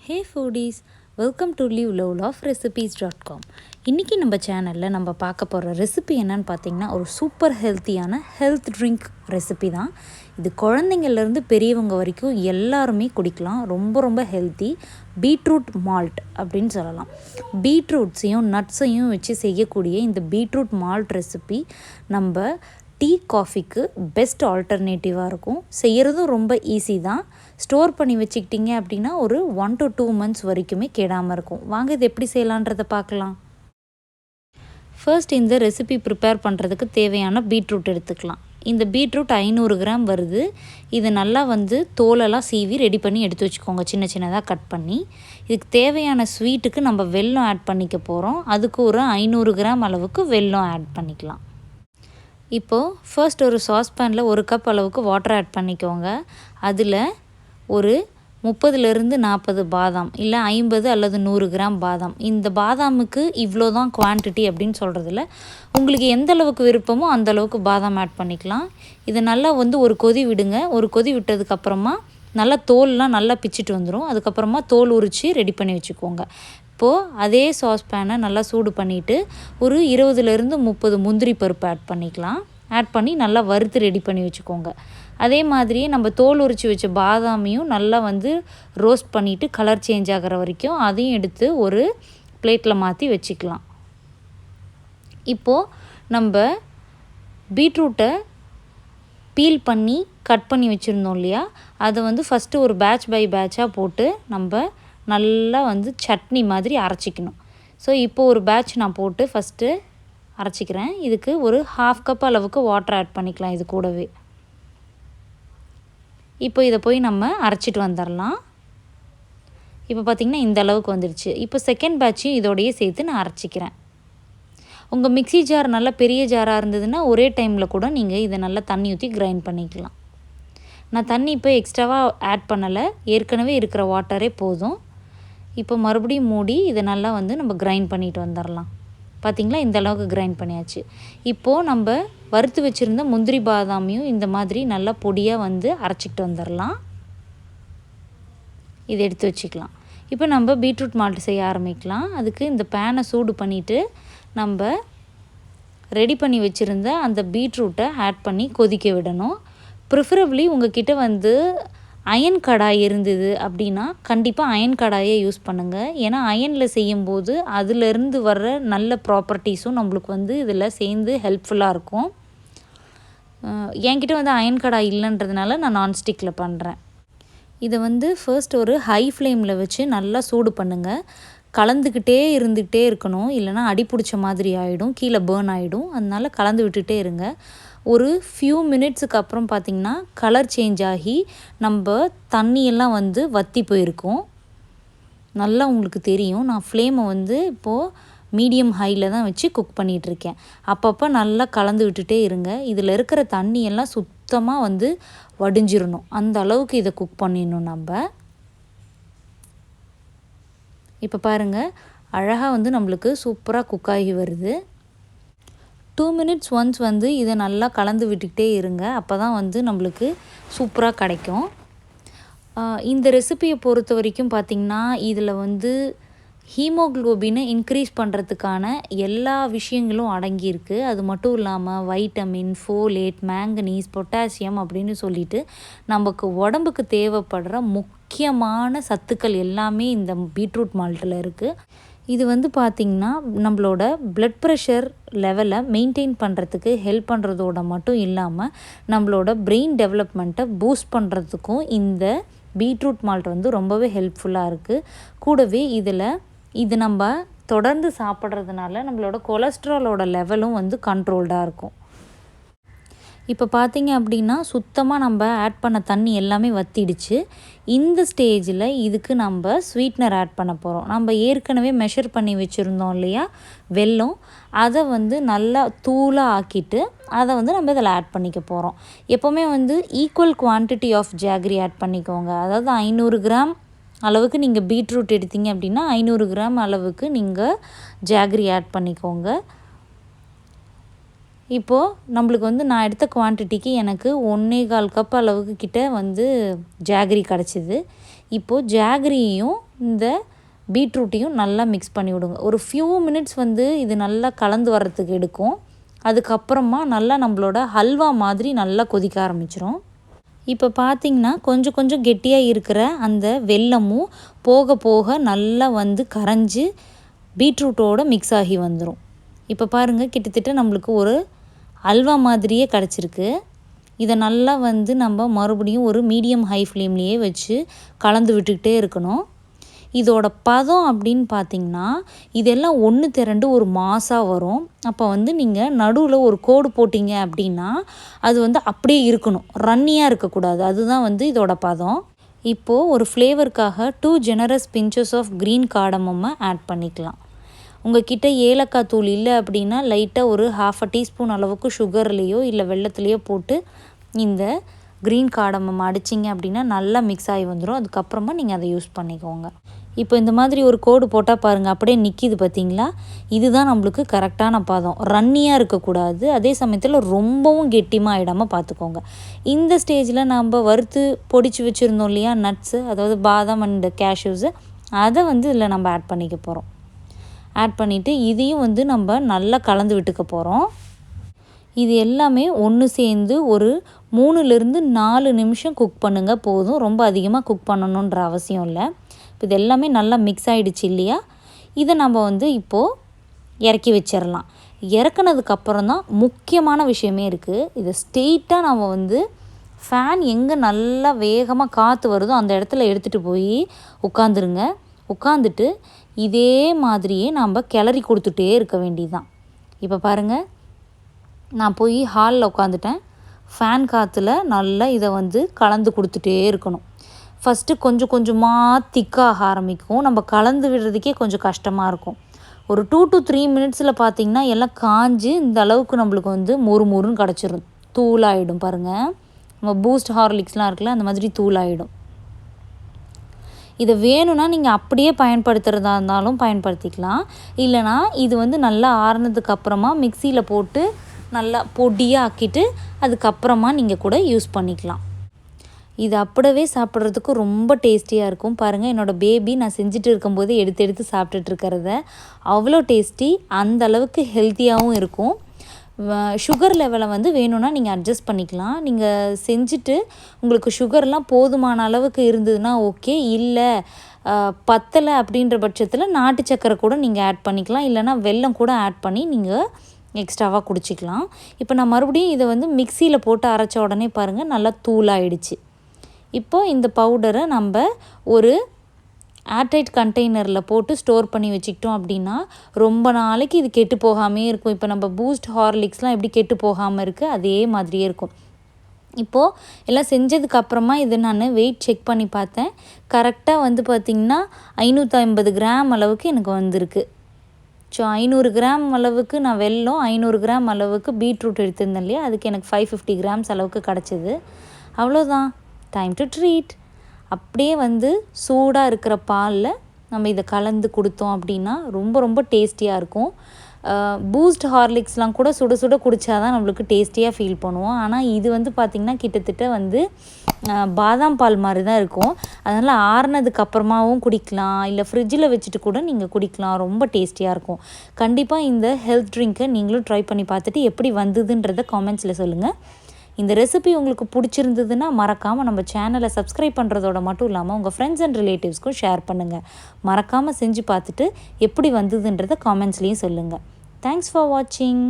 Hey foodies, welcome to liveloveloverecipes.com. இன்றைக்கி நம்ம சேனலில் நம்ம பார்க்க போகிற ரெசிபி என்னன்னு பார்த்தீங்கன்னா ஒரு சூப்பர் ஹெல்த்தியான ஹெல்த் ட்ரிங்க் ரெசிபி தான். இது குழந்தைங்கள்லேருந்து பெரியவங்க வரைக்கும் எல்லாருமே குடிக்கலாம். ரொம்ப ஹெல்த்தி. பீட்ரூட் மால்ட் அப்படின்னு சொல்லலாம். பீட்ரூட்ஸையும் நட்ஸையும் வச்சு செய்யக்கூடிய இந்த பீட்ரூட் மால்ட் ரெசிபி நம்ம டீ காஃபிக்கு பெஸ்ட் ஆல்டர்னேட்டிவாக இருக்கும். செய்கிறதும் ரொம்ப ஈஸி தான். ஸ்டோர் பண்ணி வச்சுக்கிட்டிங்க அப்படின்னா ஒரு 1 to 2 months வரைக்குமே கெடாமல் இருக்கும். வாங்க இது எப்படி செய்யலான்றதை பார்க்கலாம். ஃபர்ஸ்ட் இந்த ரெசிபி ப்ரிப்பேர் பண்ணுறதுக்கு தேவையான பீட்ரூட் எடுத்துக்கலாம். இந்த பீட்ரூட் 500 கிராம் வருது. இது நல்லா தோலெல்லாம் சீவி ரெடி பண்ணி எடுத்து வச்சுக்கோங்க, சின்ன சின்னதாக கட் பண்ணி. இதுக்கு தேவையான ஸ்வீட்டுக்கு நம்ம வெல்லம் ஆட் பண்ணிக்க போகிறோம். அதுக்கு ஒரு 500 கிராம் அளவுக்கு வெல்லம் ஆட் பண்ணிக்கலாம். இப்போது ஃபர்ஸ்ட் ஒரு சாஸ்பேனில் 1 கப் அளவுக்கு வாட்டர் ஆட் பண்ணிக்கோங்க. அதில் ஒரு 30லேருந்து 40 பாதாம், இல்லை 50 அல்லது 100 கிராம் பாதாம். இந்த பாதாமுக்கு இவ்வளோ தான் குவான்டிட்டி அப்படின்னு சொல்கிறதில்ல. உங்களுக்கு எந்த அளவுக்கு விருப்பமோ அந்த அளவுக்கு பாதாம் ஆட் பண்ணிக்கலாம். இதை நல்லா ஒரு கொதி விடுங்க. ஒரு கொதி விட்டதுக்கப்புறமா நல்லா தோல்லாம் நல்லா பிச்சுட்டு வந்துடும். அதுக்கப்புறமா தோல் உரித்து ரெடி பண்ணி வச்சுக்கோங்க. இப்போது அதே சாஸ்பேனை நல்லா சூடு பண்ணிவிட்டு ஒரு 20லேருந்து 30 முந்திரி பருப்பு ஆட் பண்ணிக்கலாம். ஆட் பண்ணி நல்லா வறுத்து ரெடி பண்ணி வச்சுக்கோங்க. அதே மாதிரியே நம்ம தோல் உரித்து வச்ச பாதாமையும் நல்லா ரோஸ்ட் பண்ணிவிட்டு கலர் சேஞ்ச் ஆகிற வரைக்கும் அதையும் எடுத்து ஒரு பிளேட்டில் மாற்றி வச்சுக்கலாம். இப்போது நம்ம பீட்ரூட்டை பீல் பண்ணி கட் பண்ணி வச்சுருந்தோம் இல்லையா, அதை ஃபஸ்ட்டு ஒரு பேட்ச் பை பேட்சாக போட்டு நம்ம நல்லா சட்னி மாதிரி அரைச்சிக்கணும். ஸோ இப்போது ஒரு பேட்ச் நான் போட்டு ஃபஸ்ட்டு அரைச்சிக்கிறேன். இதுக்கு ஒரு 1/2 கப் அளவுக்கு வாட்டர் ஆட் பண்ணிக்கலாம் இது கூடவே. இப்போ இதை போய் நம்ம அரைச்சிட்டு வந்துடலாம். இப்போ பார்த்திங்கன்னா இந்த அளவுக்கு வந்துடுச்சு. இப்போ செகண்ட் பேட்சையும் இதோடையே சேர்த்து நான் அரைச்சிக்கிறேன். உங்கள் மிக்ஸி ஜார் நல்லா பெரிய ஜாராக இருந்ததுன்னா ஒரே டைமில் கூட நீங்கள் இதை நல்லா தண்ணி ஊற்றி கிரைண்ட் பண்ணிக்கலாம். நான் தண்ணி இப்போ எக்ஸ்ட்ராவாக ஆட் பண்ணலை, ஏற்கனவே இருக்கிற வாட்டரே போதும். இப்போ மறுபடியும் மூடி இதை நல்லா நம்ம கிரைண்ட் பண்ணிட்டு வந்துடலாம். பார்த்திங்களா, இந்த அளவுக்கு கிரைண்ட் பண்ணியாச்சு. இப்போது நம்ம வறுத்து வச்சுருந்த முந்திரி பாதாமையும் இந்த மாதிரி நல்லா பொடியாக அரைச்சிக்கிட்டு வந்துடலாம். இதை எடுத்து வச்சுக்கலாம். இப்போ நம்ம பீட்ரூட் மால்ட் செய்ய ஆரம்பிக்கலாம். அதுக்கு இந்த பேனை சூடு பண்ணிவிட்டு நம்ம ரெடி பண்ணி வச்சுருந்த அந்த பீட்ரூட்டை ஆட் பண்ணி கொதிக்க விடணும். ப்ரிஃபரபிளி உங்கள்கிட்ட அயன் கடாய் இருந்தது அப்படின்னா கண்டிப்பாக அயன் கடாயை யூஸ் பண்ணுங்கள். ஏன்னா அயனில் செய்யும்போது அதிலிருந்து வர்ற நல்ல ப்ராப்பர்ட்டிஸும் நம்மளுக்கு இதில் சேர்ந்து ஹெல்ப்ஃபுல்லாக இருக்கும். என்கிட்ட அயன் கடாய் இல்லைன்றதுனால நான் நான்ஸ்டிக்கில் பண்ணுறேன். இதை ஃபர்ஸ்ட் ஒரு ஹை ஃப்ளேமில் வச்சு நல்லா சூடு பண்ணுங்கள். கலந்துக்கிட்டே இருந்துகிட்டே இருக்கணும், இல்லைனா அடி பிடிச்ச மாதிரி ஆகிடும், கீழே பேர்ன் ஆகிடும். அதனால் கலந்து விட்டுட்டே இருங்க. ஒரு ஃபியூ மினிட்ஸுக்கு அப்புறம் பார்த்திங்கன்னா கலர் சேஞ்ச் ஆகி நம்ம தண்ணியெல்லாம் வற்றி போயிருக்கும். நல்லா உங்களுக்கு தெரியும். நான் ஃப்ளேமை இப்போது மீடியம் ஹையில் தான் வச்சு குக் பண்ணிகிட்ருக்கேன். அப்பப்போ நல்லா கலந்து விட்டுட்டே இருங்க. இதில் இருக்கிற தண்ணியெல்லாம் சுத்தமாக வடிஞ்சிடணும். அந்த அளவுக்கு இதை குக் பண்ணிடணும் நம்ம. இப்போ பாருங்கள், அழகாக நம்மளுக்கு சூப்பராக குக் ஆகி வருது. 2 minutes ஒன்ஸ் இதை நல்லா கலந்து விட்டுக்கிட்டே இருங்க. அப்போ தான் நம்மளுக்கு சூப்பராக கிடைக்கும். இந்த ரெசிபியை பொறுத்த வரைக்கும் பார்த்திங்கன்னா இதில் ஹீமோக்ளோபினை இன்க்ரீஸ் பண்ணுறதுக்கான எல்லா விஷயங்களும் அடங்கியிருக்கு. அது மட்டும் இல்லாமல் வைட்டமின், ஃபோலேட், மேங்கனீஸ், பொட்டாசியம் அப்படின்னு சொல்லிட்டு நமக்கு உடம்புக்கு தேவைப்படுற முக்கியமான சத்துக்கள் எல்லாமே இந்த பீட்ரூட் மால்ட்டில் இருக்குது. இது பார்த்திங்கன்னா நம்மளோட பிளட் ப்ரெஷர் லெவலை மெயின்டைன் பண்ணுறதுக்கு ஹெல்ப் பண்ணுறதோட மட்டும் இல்லாமல் நம்மளோட பிரெயின் டெவலப்மெண்ட்டை பூஸ்ட் பண்ணுறதுக்கும் இந்த பீட்ரூட் மால்ட் ரொம்பவே ஹெல்ப்ஃபுல்லாக இருக்குது. கூடவே இது நம்ம தொடர்ந்து சாப்பிட்றதுனால நம்மளோட கொலஸ்ட்ராலோட லெவலும் கண்ட்ரோல்டாக இருக்கும். இப்போ பார்த்திங்க அப்படின்னா சுத்தமாக நம்ம ஆட் பண்ண தண்ணி எல்லாமே வற்றிடுச்சு. இந்த ஸ்டேஜில் இதுக்கு நம்ம ஸ்வீட்னர் ஆட் பண்ண போகிறோம். நம்ம ஏற்கனவே மெஷர் பண்ணி வச்சுருந்தோம் இல்லையா வெல்லம், அதை நல்லா தூளாக ஆக்கிட்டு அதை நம்ம இதில் ஆட் பண்ணிக்க போகிறோம். எப்போவுமே equal quantity of jaggery add பண்ணிக்கோங்க. அதாவது 500 கிராம் அளவுக்கு நீங்கள் பீட்ரூட் எடுத்தீங்க அப்படின்னா 500 கிராம் அளவுக்கு நீங்கள் ஜாகரி ஆட் பண்ணிக்கோங்க. இப்போது நம்மளுக்கு நான் எடுத்த குவான்டிட்டிக்கு எனக்கு 1.25 கப் அளவுக்கு கிட்ட ஜாகரி கிடச்சிது. இப்போது ஜாகரியையும் இந்த பீட்ரூட்டையும் நல்லா மிக்ஸ் பண்ணி விடுங்க. ஒரு ஃபியூ மினிட்ஸ் வந்து இது நல்லா கலந்து வர்றதுக்கு எடுக்கும். அதுக்கப்புறமா நல்லா நம்மளோட ஹல்வா மாதிரி நல்லா கொதிக்க ஆரம்பிச்சிரும். இப்போ பார்த்திங்கன்னா கொஞ்சம் கொஞ்சம் கெட்டியாக இருக்கிற அந்த வெல்லமும் போக போக நல்லா வந்து கரைஞ்சி பீட்ரூட்டோடு மிக்ஸ் ஆகி வந்துடும். இப்போ பாருங்கள், கிட்டத்தட்ட நம்மளுக்கு ஒரு அல்வா மாதிரியே கிடச்சிருக்கு. இதை நல்லா வந்து நம்ம மறுபடியும் ஒரு மீடியம் ஹை ஃப்ளேம்லேயே வச்சு கலந்து விட்டுக்கிட்டே இருக்கணும். இதோட பதம் அப்படின்னு பார்த்திங்கன்னா இதெல்லாம் ஒன்று திரண்டு ஒரு மாசாக வரும். அப்போ வந்து நீங்கள் நடுவில் ஒரு கோடு போட்டிங்க அப்படின்னா அது வந்து அப்படியே இருக்கணும், ரன்னியாக இருக்கக்கூடாது. அதுதான் வந்து இதோட பதம். இப்போது ஒரு ஃப்ளேவருக்காக 2 generous pinches ஆஃப் க்ரீன் கார்டமம்மை ஆட் பண்ணிக்கலாம். உங்கள் கிட்ட ஏலக்காய் தூள் இல்லை அப்படின்னா லைட்டாக ஒரு 1/2 teaspoon அளவுக்கு சுகர்லேயோ இல்லை வெல்லத்துலேயோ போட்டு இந்த க்ரீன் கார்டமம் அடிச்சிங்க அப்படின்னா நல்லா மிக்ஸ் ஆகி வந்துடும். அதுக்கப்புறமா நீங்கள் அதை யூஸ் பண்ணிக்கோங்க. இப்போ இந்த மாதிரி ஒரு கோடு போட்டால் பாருங்கள், அப்படியே நிற்கிது பார்த்தீங்களா? இதுதான் நம்மளுக்கு கரெக்டான பதம். ரன்னியாக இருக்கக்கூடாது, அதே சமயத்தில் ரொம்பவும் கெட்டிமாக ஆகிடாமல் பார்த்துக்கோங்க. இந்த ஸ்டேஜில் நம்ம வறுத்து பொடிச்சு வச்சுருந்தோம் இல்லையா நட்ஸு, அதாவது பாதாம் அண்ட் கேஷ்யூஸு, அதை வந்து இதில் நம்ம ஆட் பண்ணிக்க போகிறோம். ஆட் பண்ணிவிட்டு இதையும் வந்து நம்ம நல்லா கலந்து விட்டுக்க போகிறோம். இது எல்லாமே ஒன்று சேர்ந்து ஒரு 3-4 நிமிஷம் குக் பண்ணுங்கள் போதும். ரொம்ப அதிகமாக குக் பண்ணணுன்ற அவசியம் இல்லை. இப்போ இது எல்லாமே நல்லா மிக்ஸ் ஆகிடுச்சு இல்லையா? இதை நம்ம வந்து இப்போது இறக்கி வச்சிடலாம். இறக்குனதுக்கப்புறம் தான் முக்கியமான விஷயமே இருக்குது. இதை ஸ்ட்ரெயிட்டாக நம்ம வந்து ஃபேன் எங்கே நல்லா வேகமாக காற்று வருதோ அந்த இடத்துல எடுத்துகிட்டு போய் உட்காந்துருங்க. உட்காந்துட்டு இதே மாதிரியே நம்ம கிளறி கொடுத்துட்டே இருக்க வேண்டியதுதான். இப்போ பாருங்கள், நான் போய் ஹாலில் உட்காந்துட்டேன். ஃபேன் காற்றுல நல்லா இதை வந்து கலந்து கொடுத்துட்டே இருக்கணும். ஃபஸ்ட்டு கொஞ்சம் கொஞ்சமாக திக்காக ஆரம்பிக்கும். நம்ம கலந்து விடுறதுக்கே கொஞ்சம் கஷ்டமாக இருக்கும். ஒரு 2 to 3 minutesல பார்த்திங்கன்னா எல்லாம் காஞ்சி இந்த அளவுக்கு நம்மளுக்கு வந்து மொறுன்னு கிடச்சிரும். தூளாகிடும் பாருங்கள். நம்ம பூஸ்ட் ஹார்லிக்ஸ்லாம் இருக்குல்ல, அந்த மாதிரி தூளாகிடும். இதை வேணும்னா நீங்கள் அப்படியே பயன்படுத்துகிறதா இருந்தாலும் பயன்படுத்திக்கலாம். இல்லைனா இது வந்து நல்லா ஆறுனதுக்கப்புறமா மிக்சியில் போட்டு நல்லா பொடியாக ஆக்கிட்டு அதுக்கப்புறமா நீங்கள் கூட யூஸ் பண்ணிக்கலாம். இது அப்படியே சாப்பிட்றதுக்கு ரொம்ப டேஸ்டியாக இருக்கும். பாருங்கள், என்னோடய பேபி நான் செஞ்சுட்டு இருக்கும்போது எடுத்து சாப்பிட்டுட்ருக்கிறத அவ்வளோ டேஸ்டி, அந்த அளவுக்கு ஹெல்த்தியாகவும் இருக்கும். சுகர் லெவலை வந்து வேணும்னா நீங்கள் அட்ஜஸ்ட் பண்ணிக்கலாம். நீங்கள் செஞ்சுட்டு உங்களுக்கு சுகர்லாம் போதுமான அளவுக்கு இருந்ததுன்னா ஓகே, இல்லை பத்தலை அப்படின்ற பட்சத்தில் நாட்டு சக்கரை கூட நீங்கள் ஆட் பண்ணிக்கலாம். இல்லைனா வெல்லம் கூட ஆட் பண்ணி நீங்கள் எக்ஸ்ட்ராவாக குடிச்சிக்கலாம். இப்போ நான் மறுபடியும் இதை வந்து மிக்சியில் போட்டு அரைச்ச உடனே பாருங்கள் நல்லா தூளாகிடுச்சு. இப்போது இந்த பவுடரை நம்ம ஒரு ஏர்டைட் கண்டெய்னரில் போட்டு ஸ்டோர் பண்ணி வச்சுக்கிட்டோம் அப்படின்னா ரொம்ப நாளைக்கு இது கெட்டு போகாமே இருக்கும். இப்போ நம்ம பூஸ்ட் ஹார்லிக்ஸ்லாம் எப்படி கெட்டு போகாமல் இருக்குது அதே மாதிரியே இருக்கும். இப்போது எல்லாம் செஞ்சதுக்கப்புறமா இது நான் வெயிட் செக் பண்ணி பார்த்தேன். கரெக்டாக வந்து பார்த்திங்கன்னா 550 கிராம் அளவுக்கு எனக்கு வந்திருக்கு. ஸோ 500 கிராம் அளவுக்கு நான் வெல்லம், 500 கிராம் அளவுக்கு பீட்ரூட் எடுத்திருந்தேன் இல்லையா, அதுக்கு எனக்கு 550 கிராம்ஸ் அளவுக்கு கிடச்சிது. அவ்வளோதான், டைம் டு ட்ரீட். அப்படியே வந்து சூடாக இருக்கிற பாலில் நம்ம இதை கலந்து கொடுத்தோம் அப்படின்னா ரொம்ப ரொம்ப டேஸ்டியாக இருக்கும். பூஸ்ட் ஹார்லிக்ஸ்லாம் கூட சுட சுட குடித்தா தான் நம்மளுக்கு டேஸ்டியாக ஃபீல் பண்ணுவோம். ஆனால் இது வந்து பார்த்திங்கன்னா கிட்டத்தட்ட வந்து பாதாம் பால் மாதிரி தான் இருக்கும். அதனால் ஆறுனதுக்கப்புறமாவும் குடிக்கலாம், இல்லை ஃப்ரிட்ஜில் வச்சுட்டு கூட நீங்கள் குடிக்கலாம். ரொம்ப டேஸ்டியாக இருக்கும். கண்டிப்பாக இந்த ஹெல்த் ட்ரிங்க்கை நீங்களும் ட்ரை பண்ணி பார்த்துட்டு எப்படி வந்ததுன்றதை காமெண்ட்ஸில் சொல்லுங்கள். இந்த ரெசிபி உங்களுக்கு பிடிச்சிருந்ததுன்னா மறக்காமல் நம்ம சேனலை சப்ஸ்கிரைப் பண்ணுறதோட மட்டும் இல்லாமல் உங்கள் ஃப்ரெண்ட்ஸ் அண்ட் ரிலேட்டிவ்ஸ்க்கும் ஷேர் பண்ணுங்கள். மறக்காமல் செஞ்சு பார்த்துட்டு எப்படி வந்ததுன்றதை காமெண்ட்ஸ்லேயும் சொல்லுங்கள். தேங்க்ஸ் ஃபார் வாட்சிங்.